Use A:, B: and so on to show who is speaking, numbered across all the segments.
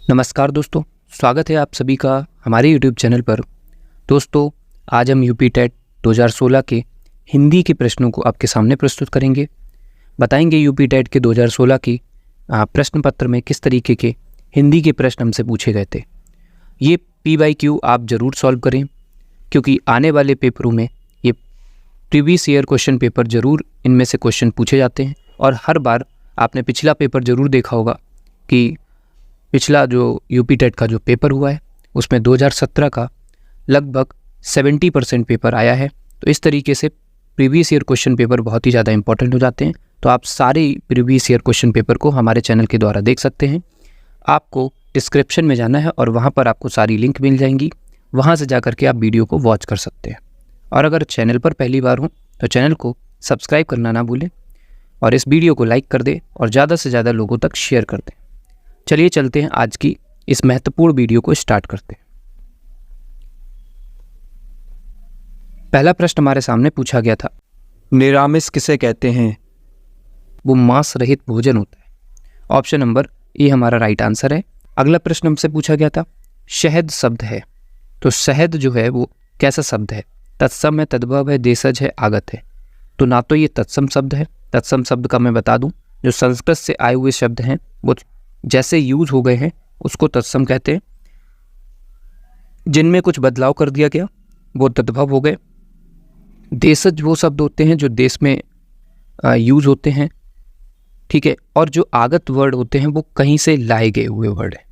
A: नमस्कार दोस्तों, स्वागत है आप सभी का हमारे YouTube चैनल पर। दोस्तों, आज हम यूपी टेट 2016 के हिंदी के प्रश्नों को आपके सामने प्रस्तुत करेंगे। बताएंगे यूपी टेट के 2016 की प्रश्न पत्र में किस तरीके के हिंदी के प्रश्न हमसे पूछे गए थे। ये PYQ आप ज़रूर सॉल्व करें, क्योंकि आने वाले पेपरों में ये प्रीवियस ईयर क्वेश्चन पेपर ज़रूर इनमें से क्वेश्चन पूछे जाते हैं। और हर बार आपने पिछला पेपर ज़रूर देखा होगा कि पिछला जो यूपी टेट का जो पेपर हुआ है उसमें 2017 का लगभग 70% पेपर आया है। तो इस तरीके से प्रीवियस ईयर क्वेश्चन पेपर बहुत ही ज़्यादा इंपॉर्टेंट हो जाते हैं। तो आप सारे प्रीवियस ईयर क्वेश्चन पेपर को हमारे चैनल के द्वारा देख सकते हैं। आपको डिस्क्रिप्शन में जाना है और वहाँ पर आपको सारी लिंक मिल जाएंगी, वहाँ से जा करके आप वीडियो को वॉच कर सकते हैं। और अगर चैनल पर पहली बार हो तो चैनल को सब्सक्राइब करना ना भूलें और इस वीडियो को लाइक कर दें और ज़्यादा से ज़्यादा लोगों तक शेयर कर दें। चलिए चलते हैं, आज की इस महत्वपूर्ण वीडियो को स्टार्ट करते हैं। पहला प्रश्न हमारे सामने पूछा गया था, निरामिष किसे कहते हैं? वो मांस रहित भोजन होता है। ऑप्शन नंबर ए हमारा राइट आंसर है। अगला प्रश्न हमसे पूछा गया था, शहद शब्द है, तो शहद जो है वो कैसा शब्द है? तत्सम है, तद्भव है, देशज है, आगत है। तो ना तो ये तत्सम शब्द है। तत्सम शब्द का मैं बता दूं, जो संस्कृत से आए हुए शब्द हैं वो जैसे यूज हो गए हैं उसको तत्सम कहते हैं। जिनमें कुछ बदलाव कर दिया गया वो तद्भव हो गए। देशज वो शब्द होते हैं जो देश में यूज होते हैं, ठीक है। और जो आगत वर्ड होते हैं वो कहीं से लाए गए हुए वर्ड है।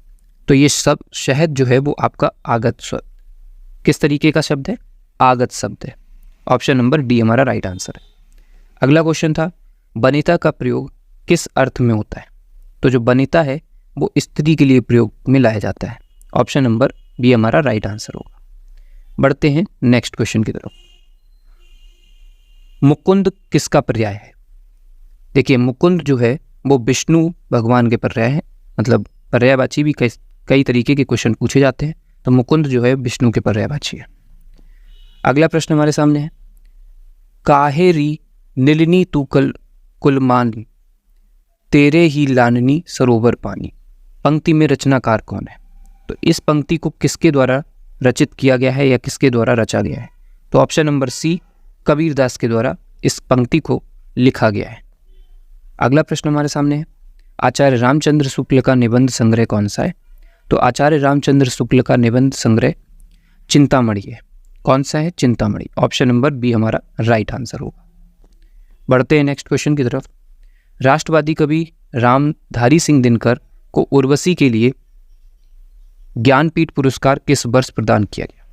A: तो ये सब शहद जो है वो आपका आगत शब्द, किस तरीके का शब्द है? आगत शब्द है। ऑप्शन नंबर डी हमारा राइट आंसर है। अगला क्वेश्चन था, बनिता का प्रयोग किस अर्थ में होता है? तो जो बनिता है वो स्त्री के लिए प्रयोग में लाया जाता है। ऑप्शन नंबर बी हमारा राइट आंसर होगा। बढ़ते हैं नेक्स्ट क्वेश्चन की तरफ। मुकुंद किसका पर्याय है? देखिए, मुकुंद जो है वो विष्णु भगवान के पर्याय है। मतलब पर्यायवाची भी कई तरीके के क्वेश्चन पूछे जाते हैं, तो मुकुंद जो है विष्णु के पर्यायवाची है। अगला प्रश्न हमारे सामने है, काहेरी नीलनी तू कुलमानी, तेरे ही लाननी सरोवर पानी। पंक्ति में रचनाकार कौन है? तो इस पंक्ति को किसके द्वारा रचित किया गया है या किसके द्वारा रचा गया है? तो ऑप्शन नंबर सी कबीरदास के द्वारा इस पंक्ति को लिखा गया है। अगला प्रश्न हमारे सामने है, आचार्य रामचंद्र शुक्ल का निबंध संग्रह कौन सा है? तो आचार्य रामचंद्र शुक्ल का निबंध संग्रह चिंतामणि है। कौन सा है? चिंतामणि। ऑप्शन नंबर बी हमारा राइट आंसर होगा। बढ़ते हैं नेक्स्ट क्वेश्चन की तरफ। राष्ट्रवादी कवि रामधारी सिंह दिनकर को उर्वशी के लिए ज्ञानपीठ पुरस्कार किस वर्ष प्रदान किया गया?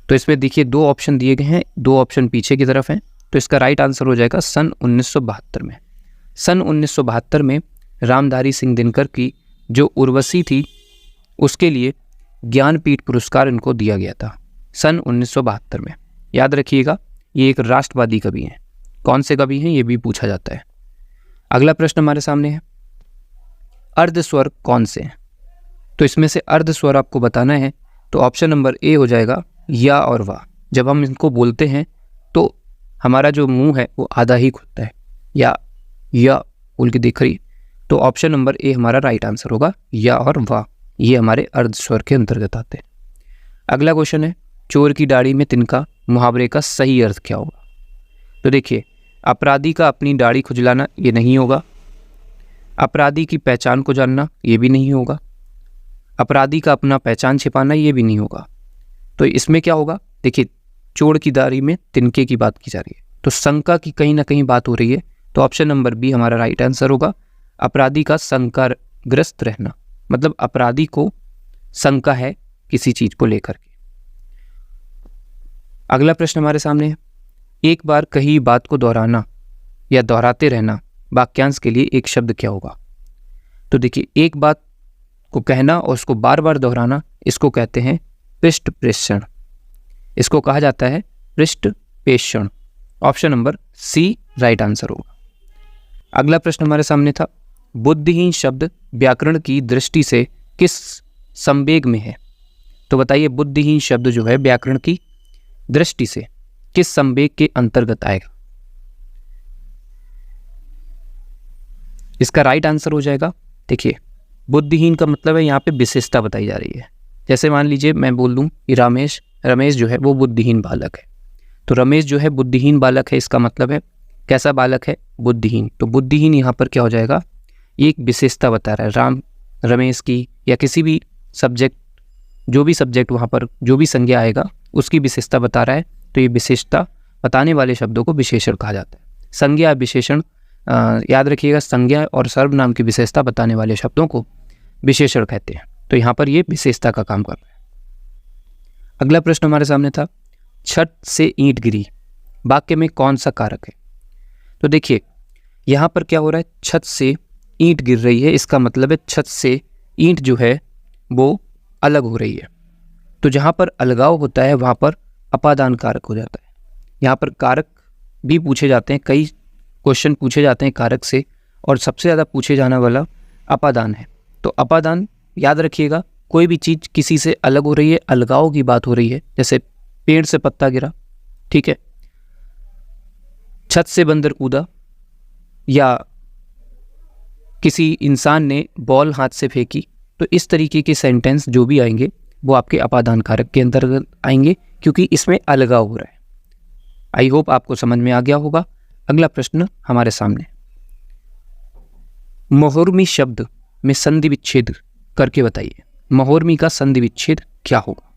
A: तो इसमें देखिए दो ऑप्शन दिए गए हैं, दो ऑप्शन पीछे की तरफ हैं। तो इसका राइट आंसर हो जाएगा सन 1972 में। सन 1972 में रामधारी सिंह दिनकर की जो उर्वशी थी उसके लिए ज्ञानपीठ पुरस्कार इनको दिया गया था सन 1972 में। याद रखिएगा, ये एक राष्ट्रवादी कवि हैं। कौन से कवि हैं ये भी पूछा जाता है। अगला प्रश्न हमारे सामने है, अर्ध स्वर कौन से हैं? तो इसमें से अर्ध स्वर आपको बताना है, तो ऑप्शन नंबर ए हो जाएगा या और वाह। जब हम इनको बोलते हैं तो हमारा जो मुंह है वो आधा ही खुलता है, या बोल के देख रही। तो ऑप्शन नंबर ए हमारा राइट आंसर होगा, या और वाह। ये हमारे अर्ध स्वर के अंतर्गत आते हैं। अगला क्वेश्चन है, चोर की दाढ़ी में तिनका मुहावरे का सही अर्थ क्या होगा? तो देखिए, अपराधी का अपनी दाढ़ी खुजलाना ये नहीं होगा। अपराधी की पहचान को जानना ये भी नहीं होगा। अपराधी का अपना पहचान छिपाना ये भी नहीं होगा। तो इसमें क्या होगा? देखिए, चोर की दाढ़ी में तिनके की बात की जा रही है, तो शंका की कहीं ना कहीं बात हो रही है। तो ऑप्शन नंबर बी हमारा राइट आंसर होगा। अपराधी का शंकाग्रस्त रहना, मतलब अपराधी को शंका है किसी चीज को लेकर के। अगला प्रश्न हमारे सामने है, एक बार कही बात को दोहराना या दोहराते रहना वाक्यांश के लिए एक शब्द क्या होगा? तो देखिए, एक बात को कहना और उसको बार बार दोहराना, इसको कहते हैं पृष्ठ प्रेषण। इसको कहा जाता है पृष्ठ प्रेषण। Option number C right answer होगा। अगला प्रश्न हमारे सामने था, बुद्धिहीन शब्द व्याकरण की दृष्टि से किस संवेग में है? तो बताइए, बुद्धिहीन शब्द जो है व्याकरण की दृष्टि से किस संवेग के अंतर्गत आएगा? इसका राइट आंसर हो जाएगा, देखिए, बुद्धिहीन का मतलब है यहाँ पे विशेषता बताई जा रही है। जैसे मान लीजिए मैं बोल दूँ कि रमेश जो है वो बुद्धिहीन बालक है, तो रमेश जो है बुद्धिहीन बालक है, इसका मतलब है कैसा बालक है, बुद्धिहीन। तो बुद्धिहीन यहाँ पर क्या हो जाएगा, एक विशेषता बता रहा है रमेश की, या किसी भी सब्जेक्ट, जो भी सब्जेक्ट वहाँ पर जो भी संज्ञा आएगा उसकी विशेषता बता रहा है। तो ये विशेषता बताने वाले शब्दों को विशेषण कहा जाता है। संज्ञा विशेषण, याद रखिएगा, संज्ञा और सर्वनाम की विशेषता बताने वाले शब्दों को विशेषण कहते हैं। तो यहाँ पर ये विशेषता का काम कर रहा है। अगला प्रश्न हमारे सामने था, छत से ईंट गिरी, वाक्य में कौन सा कारक है। तो देखिए यहाँ पर क्या हो रहा है, छत से ईंट गिर रही है, इसका मतलब है छत से ईंट जो है वो अलग हो रही है। तो जहाँ पर अलगाव होता है वहाँ पर अपादान कारक हो जाता है। यहाँ पर कारक भी पूछे जाते हैं, कई क्वेश्चन पूछे जाते हैं कारक से, और सबसे ज़्यादा पूछे जाने वाला अपादान है। तो अपादान याद रखिएगा, कोई भी चीज़ किसी से अलग हो रही है, अलगाव की बात हो रही है, जैसे पेड़ से पत्ता गिरा, ठीक है, छत से बंदर कूदा, या किसी इंसान ने बॉल हाथ से फेंकी। तो इस तरीके के सेंटेंस जो भी आएंगे वो आपके अपादान कारक के अंतर्गत आएंगे, क्योंकि इसमें अलगाव हो रहा है। आई होप आपको समझ में आ गया होगा। अगला प्रश्न हमारे सामने, महोर्मी शब्द में संधि विच्छेद करके बताइए, महोर्मी का संधि विच्छेद क्या होगा।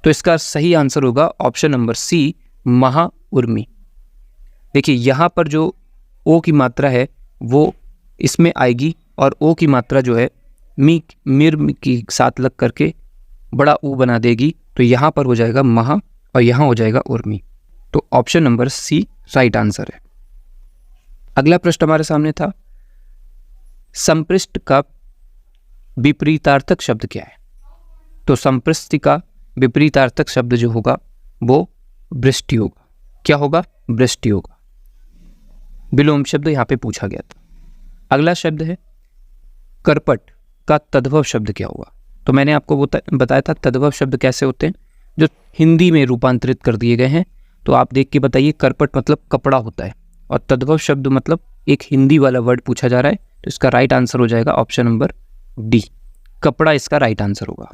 A: तो इसका सही आंसर होगा ऑप्शन नंबर सी, महाउर्मी। देखिए यहाँ पर जो ओ की मात्रा है वो इसमें आएगी, और ओ की मात्रा जो है मिर के साथ लग करके बड़ा ऊ बना देगी। तो यहाँ पर हो जाएगा महा और यहाँ हो जाएगा उर्मी। तो option number C right answer है। अगला प्रश्न हमारे सामने था, संपृष्ट का विपरीतार्थक शब्द क्या है। तो संपृष्टि का विपरीतार्थक शब्द जो होगा वो वृष्टि होगा। क्या होगा, वृष्टि होगा। विलोम शब्द यहाँ पे पूछा गया था। अगला शब्द है करपट का तद्भव शब्द क्या होगा। तो मैंने आपको बताया था तद्भव शब्द कैसे होते हैं, जो हिंदी में रूपांतरित कर दिए गए हैं। तो आप देख के बताइए, करपट मतलब कपड़ा होता है, और तद्भव शब्द मतलब एक हिंदी वाला वर्ड पूछा जा रहा है। तो इसका राइट आंसर हो जाएगा ऑप्शन नंबर डी, कपड़ा इसका राइट आंसर होगा।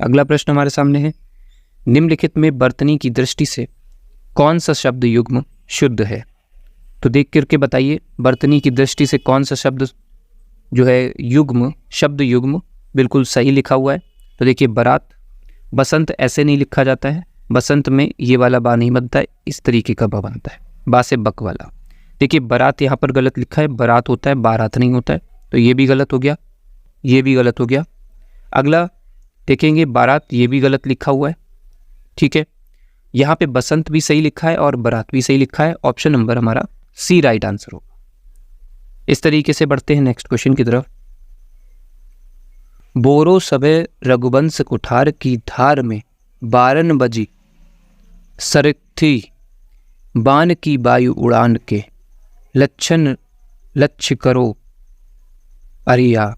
A: अगला प्रश्न हमारे सामने है, निम्नलिखित में वर्तनी की दृष्टि से कौन सा शब्द युग्म शुद्ध है। तो देख करके बताइए, वर्तनी की दृष्टि से कौन सा शब्द जो है युग्म, शब्द युग्म बिल्कुल सही लिखा हुआ है। तो देखिए बारात, बसंत ऐसे नहीं लिखा जाता है, बसंत में ये वाला बा नहीं बनता है, इस तरीके का बा बनता है, बा से बक वाला। देखिए बारात यहाँ पर गलत लिखा है, बारात होता है, बारात नहीं होता है। तो ये भी गलत हो गया, ये भी गलत हो गया। अगला देखेंगे, बारात ये भी गलत लिखा हुआ है, ठीक है। यहाँ पे बसंत भी सही लिखा है और बारात भी सही लिखा है। ऑप्शन नंबर हमारा सी राइट आंसर होगा। इस तरीके से बढ़ते हैं नेक्स्ट क्वेश्चन की तरफ। बोरो सबे रघुवंश कुठार की धार में 12 बजी सरथी बाण की वायु उड़ान के लक्ष्य करो अरिया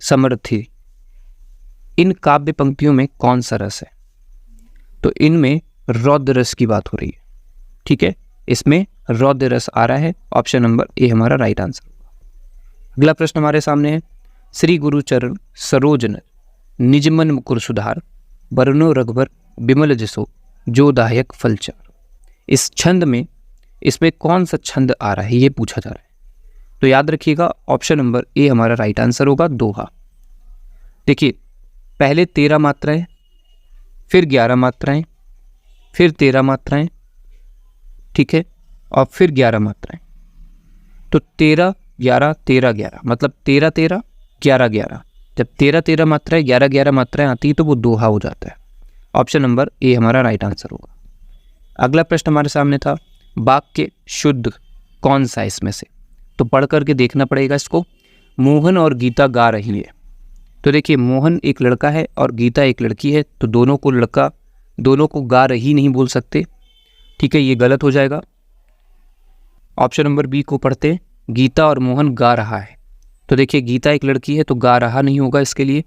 A: समर्थी। इन काव्य पंक्तियों में कौन सा रस है। तो इनमें रौद्र रस की बात हो रही है, ठीक है, इसमें रौद्र रस आ रहा है। ऑप्शन नंबर ए हमारा राइट आंसर होगा। अगला प्रश्न हमारे सामने है, श्री गुरुचरण सरोजन निजमन मुकुर सुधार बरनो रघुबर बिमल जसो जो दायक फलचार। इस छंद में इसमें कौन सा छंद आ रहा है, ये पूछा जा रहा है। तो याद रखिएगा ऑप्शन नंबर ए हमारा राइट आंसर होगा, दोहा। देखिए पहले 13 मात्राएं, फिर 11 मात्राएं, फिर 13 मात्राएं, ठीक है, और फिर 11 मात्राएं। तो 13 11 13 11 मतलब 13 13 11 11। जब 13 13 मात्राएं 11 11 मात्राएं आती है तो वो दोहा हो जाता है। ऑप्शन नंबर ए हमारा राइट आंसर होगा। अगला प्रश्न हमारे सामने था, वाक्य शुद्ध कौन सा है इसमें से। तो पढ़ करके देखना पड़ेगा इसको। मोहन और गीता गा रही है। तो देखिए मोहन एक लड़का है और गीता एक लड़की है, तो दोनों को गा रही नहीं बोल सकते, ठीक है, ये गलत हो जाएगा। ऑप्शन नंबर बी को पढ़ते हैं, गीता और मोहन गा रहा है। तो देखिए गीता एक लड़की है तो गा रहा नहीं होगा इसके लिए।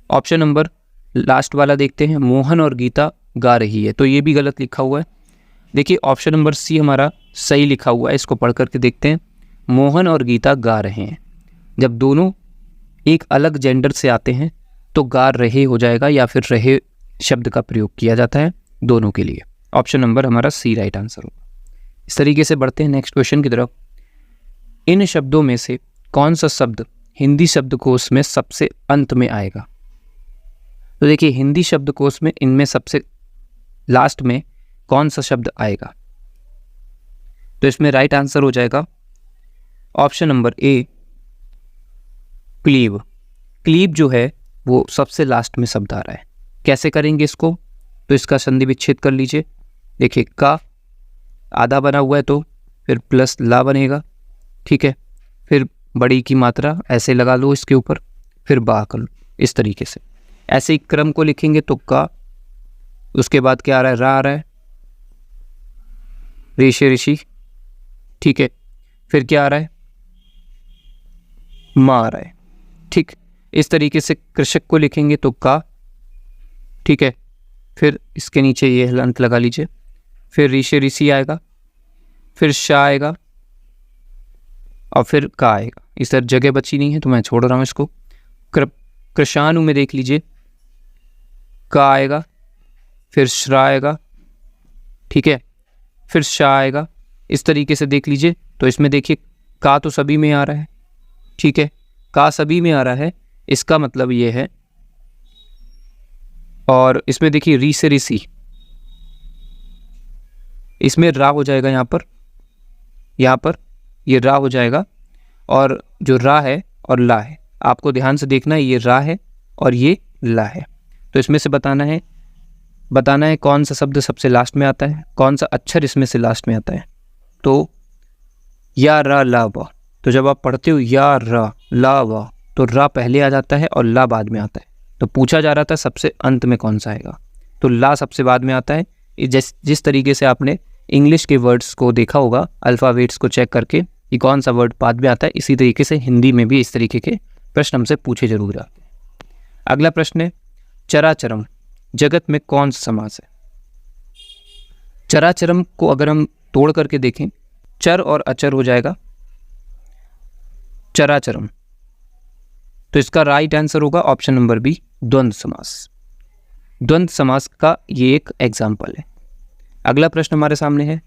A: ऑप्शन नंबर लास्ट वाला देखते हैं, मोहन और गीता गा रही है, तो ये भी गलत लिखा हुआ है। देखिए ऑप्शन नंबर सी हमारा सही लिखा हुआ है, इसको पढ़ करके देखते हैं। मोहन और गीता गा रहे हैं। जब दोनों एक अलग जेंडर से आते हैं तो गा रहे हो जाएगा या फिर रहे शब्द का प्रयोग किया जाता है दोनों के लिए। ऑप्शन नंबर हमारा सी राइट आंसर होगा। इस तरीके से बढ़ते हैं नेक्स्ट क्वेश्चन की तरफ। इन शब्दों में से कौन सा शब्द हिंदी शब्दकोश में सबसे अंत में आएगा? तो देखिए हिंदी शब्दकोश में इनमें सबसे लास्ट में कौन सा शब्द आएगा? तो इसमें राइट आंसर हो जाएगा option number A cleave. Cleave जो है वो सबसे लास्ट में शब्द आ रहा है। कैसे करेंगे इसको? तो इसका संधि विच्छेद कर लीजिए। देखिए का आधा बना हुआ है तो फिर प्लस ला बनेगा, ठीक है। फिर बड़ी की मात्रा ऐसे लगा लो इसके ऊपर, फिर बा कर लो। इस तरीके से ऐसे ही क्रम को लिखेंगे तो का, उसके बाद क्या आ रहा है? रा आ रहा है, ऋषि ऋषि, ठीक है। फिर क्या आ रहा है? माँ आ रहा है, ठीक। इस तरीके से कृषक को लिखेंगे तो का, ठीक है। फिर इसके नीचे ये हलंत लगा लीजिए, फिर ऋषि ऋषि आएगा, फिर शा आएगा और फिर का आएगा। इस तरह जगह बची नहीं है तो मैं छोड़ रहा हूँ इसको। कृषाणु में देख लीजिए का आएगा, फिर श्रा आएगा, ठीक है, फिर शा आएगा। इस तरीके से देख लीजिए तो इसमें देखिए का तो सभी में आ रहा है, ठीक है। का सभी में आ रहा है, इसका मतलब ये है। और इसमें देखिए री से ऋषि, इसमें रा हो जाएगा, यहाँ पर ये रा हो जाएगा। और जो रा है और ला है, आपको ध्यान से देखना है, ये रा है और ये ला है। तो इसमें से बताना है कौन सा शब्द सबसे लास्ट में आता है, कौन सा अक्षर इसमें से लास्ट में आता है। तो या रा ला वा, तो जब आप पढ़ते हो या रा ला वा तो रा पहले आ जाता है और ला बाद में आता है। तो पूछा जा रहा था सबसे अंत में कौन सा आएगा, तो ला सबसे बाद में आता है। जिस तरीके से आपने इंग्लिश के वर्ड्स को देखा होगा अल्फ़ाबेट्स को चेक करके कि कौन सा वर्ड बाद में आता है, इसी तरीके से हिंदी में भी इस तरीके के प्रश्न हमसे पूछे जरूर जाते हैं। अगला प्रश्न है चराचरम जगत में कौन सा समास है? चराचरम को अगर हम तोड़ करके देखें, चर और अचर हो जाएगा चराचरम। तो इसका राइट आंसर होगा ऑप्शन नंबर बी द्वंद्व समास। द्वंद्व समास का ये एक एग्जाम्पल है। अगला प्रश्न हमारे सामने है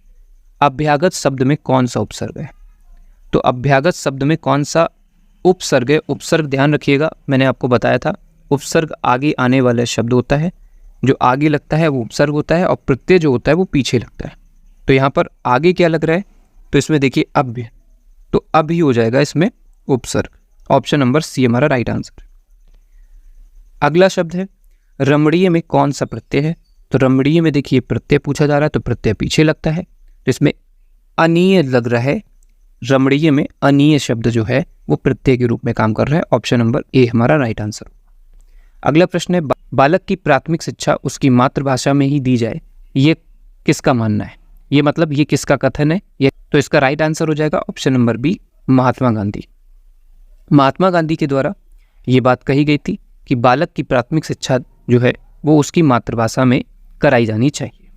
A: अभ्यागत शब्द में कौन सा उपसर्ग है? तो अभ्यागत शब्द में कौन सा उपसर्ग है? उपसर्ग ध्यान रखिएगा, मैंने आपको बताया था उपसर्ग आगे आने वाला शब्द होता है, जो आगे लगता है वो उपसर्ग होता है और प्रत्यय जो होता है वो पीछे लगता है। तो यहाँ पर आगे क्या लग रहा है? तो इसमें देखिए अभ्य, तो अब ही हो जाएगा इसमें उपसर्ग। ऑप्शन नंबर सी हमारा राइट आंसर। अगला शब्द है रमणीय में कौन सा प्रत्यय है? तो रमणीय में देखिए प्रत्यय पूछा जा रहा है तो प्रत्यय पीछे लगता है, तो इसमें अनीय लग रहा है। रमणीय में अनीय शब्द जो है वो प्रत्यय के रूप में काम कर रहा है। ऑप्शन नंबर ए हमारा राइट आंसर। अगला प्रश्न है बालक की प्राथमिक शिक्षा उसकी मातृभाषा में ही दी जाए, ये किसका मानना है? ये मतलब ये किसका कथन है? ये तो इसका राइट आंसर हो जाएगा option number B Mahatma Gandhi. Mahatma Gandhi के द्वारा ये बात कही गई थी कि बालक की प्राथमिक शिक्षा जो है वो उसकी मातृभाषा में कराई जानी चाहिए।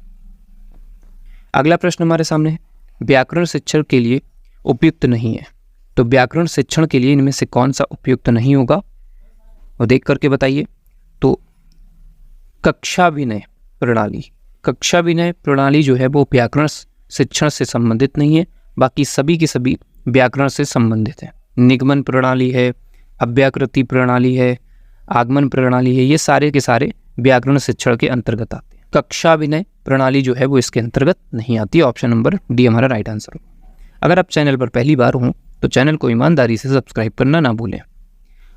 A: अगला प्रश्न हमारे सामने है व्याकरण शिक्षण के लिए उपयुक्त नहीं है। तो व्याकरण शिक्षण के लिए इनमें से कौन सा उपयुक्त नहीं होगा और देख करके बताइए। तो कक्षा विनय प्रणाली जो है वो व्याकरण शिक्षण से संबंधित नहीं है, बाकी सभी की सभी व्याकरण से संबंधित है। निगमन प्रणाली है, अव्याकृति प्रणाली है, आगमन प्रणाली है, ये सारे के सारे व्याकरण शिक्षण के अंतर्गत आते हैं। कक्षा विनय प्रणाली जो है वो इसके अंतर्गत नहीं आती। ऑप्शन नंबर डी हमारा राइट आंसर हो। अगर आप चैनल पर पहली बार हों तो चैनल को ईमानदारी से सब्सक्राइब करना ना भूलें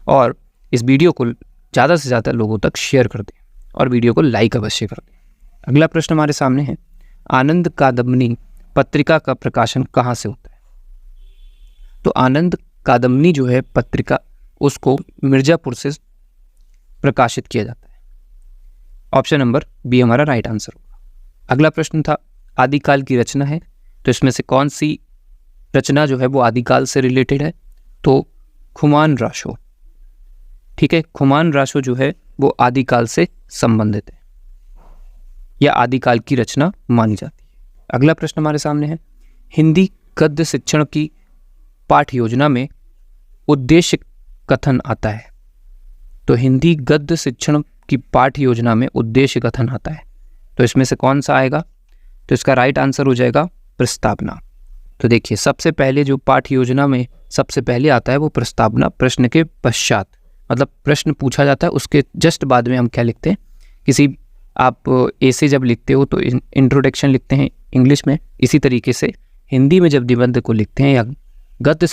A: और इस वीडियो को ज़्यादा से ज़्यादा लोगों तक शेयर कर दें और वीडियो को लाइक अवश्य कर दें। अगला प्रश्न हमारे सामने है आनंद कादम्बनी पत्रिका का प्रकाशन कहाँ से होता है? तो आनंद कादम्बनी जो है पत्रिका उसको मिर्ज़ापुर से प्रकाशित किया जाता है। ऑप्शन नंबर बी हमारा राइट आंसर होगा। अगला प्रश्न था आदिकाल की रचना है, तो इसमें से कौन सी रचना जो है वो आदिकाल से रिलेटेड है? तो खुमान राशो, ठीक है, खुमान राशो जो है वो आदिकाल से संबंधित है या आदिकाल की रचना मानी जाती है। अगला प्रश्न हमारे सामने है हिंदी गद्य शिक्षण की पाठ योजना में उद्देश्य कथन आता है? तो हिंदी गद्य शिक्षण की पाठ्य योजना में उद्देश्य कथन आता है, तो इसमें से कौन सा आएगा? तो इसका राइट आंसर हो जाएगा प्रस्तावना। तो देखिए, सबसे पहले जो पाठ्य योजना में सबसे पहले आता है वो प्रस्तावना, प्रश्न के पश्चात, मतलब प्रश्न पूछा जाता है उसके जस्ट बाद में हम क्या लिखते हैं, किसी आप ऐसे जब लिखते हो तो इंट्रोडक्शन लिखते हैं इंग्लिश में, इसी तरीके से हिंदी में जब निबंध को लिखते हैं या गद्य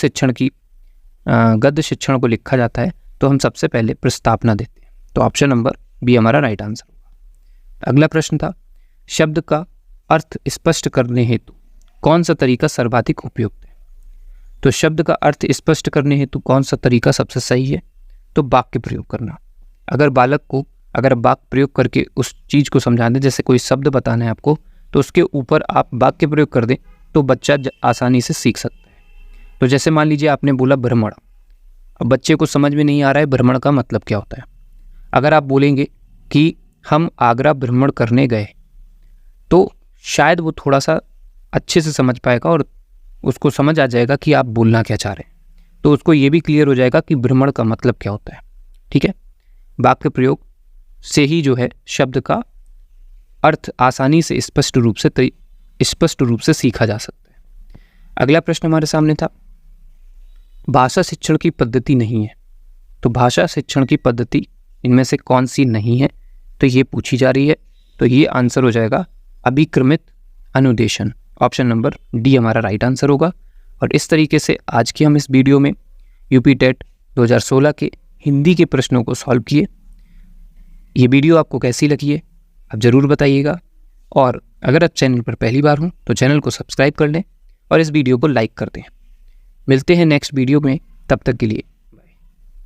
A: शिक्षण को लिखा जाता है तो हम सबसे पहले प्रस्तावना देते हैं। तो ऑप्शन नंबर बी हमारा राइट आंसर होगा। अगला प्रश्न था, शब्द का अर्थ स्पष्ट करने हेतु कौन सा तरीका सर्वाधिक उपयुक्त है? तो शब्द का अर्थ स्पष्ट करने हेतु कौन सा तरीका सबसे सही है? तो वाक्य प्रयोग करना। अगर बालक को अगर वाक्य प्रयोग करके उस चीज़ को समझा दें, जैसे कोई शब्द बताना है आपको तो उसके ऊपर आप वाक्य प्रयोग कर दें तो बच्चा आसानी से सीख सकता है। तो जैसे मान लीजिए आपने बोला भ्रमण, अब बच्चे को समझ में नहीं आ रहा है भ्रमण का मतलब क्या होता है। अगर आप बोलेंगे कि हम आगरा भ्रमण करने गए तो शायद वो थोड़ा सा अच्छे से समझ पाएगा और उसको समझ आ जाएगा कि आप बोलना क्या चाह रहे हैं, तो उसको ये भी क्लियर हो जाएगा कि भ्रमण का मतलब क्या होता है। ठीक है, वाक्य प्रयोग से ही जो है शब्द का अर्थ आसानी से स्पष्ट रूप से सीखा जा सकता है। अगला प्रश्न हमारे सामने था, भाषा शिक्षण की पद्धति नहीं है, तो भाषा शिक्षण की पद्धति इनमें से कौन सी नहीं है? तो ये पूछी जा रही है, तो ये आंसर हो जाएगा अभिक्रमित अनुदेशन। ऑप्शन नंबर डी हमारा राइट आंसर होगा। और इस तरीके से आज की हम इस वीडियो में यूपी टेट 2016 के हिंदी के प्रश्नों को सॉल्व किए। ये वीडियो आपको कैसी लगी है आप ज़रूर बताइएगा, और अगर आप चैनल पर पहली बार हों तो चैनल को सब्सक्राइब कर लें और इस वीडियो को लाइक कर दें। मिलते हैं नेक्स्ट वीडियो में, तब तक के लिए